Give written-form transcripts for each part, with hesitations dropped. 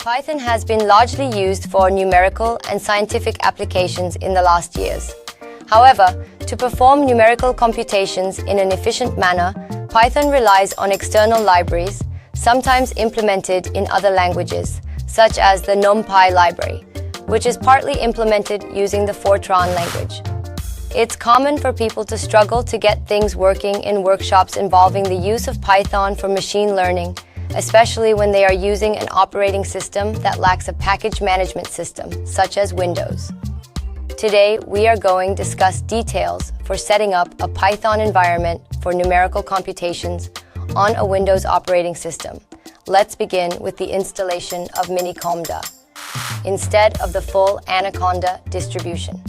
Python has been largely used for numerical and scientific applications in the last years. However, to perform numerical computations in an efficient manner, Python relies on external libraries, sometimes implemented in other languages, such as the NumPy library, which is partly implemented using the Fortran language. It's common for people to struggle to get things working in workshops involving the use of Python for machine learning, especially when they are using an operating system that lacks a package management system, such as Windows. Today, we are going to discuss details for setting up a Python environment for numerical computations on a Windows operating system. Let's begin with the installation of Miniconda, instead of the full Anaconda distribution.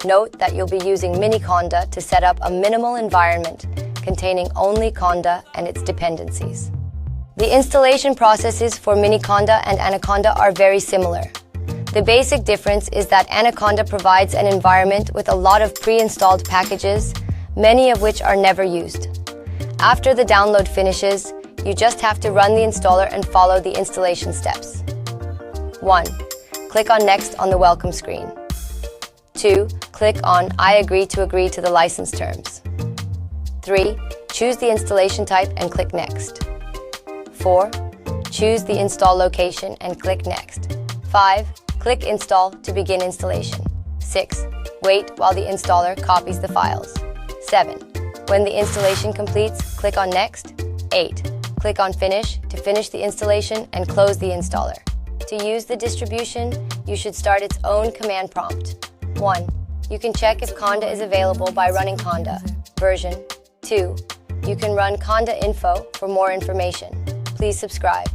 Note that you'll be using Miniconda to set up a minimal environment containing only Conda and its dependencies. The installation processes for Miniconda and Anaconda are very similar. The basic difference is that Anaconda provides an environment with a lot of pre-installed packages, many of which are never used. After the download finishes, you just have to run the installer and follow the installation steps. 1. Click on Next on the welcome screen. 2. Click on I agree to the license terms. 3. Choose the installation type and click Next. 4. Choose the install location and click Next. 5. Click Install to begin installation. 6. Wait while the installer copies the files. 7. When the installation completes, click on Next. 8. Click on Finish to finish the installation and close the installer. To use the distribution, you should start its own command prompt. 1. You can check if Conda is available by running Conda version. 2. You can run Conda info for more information. Please subscribe.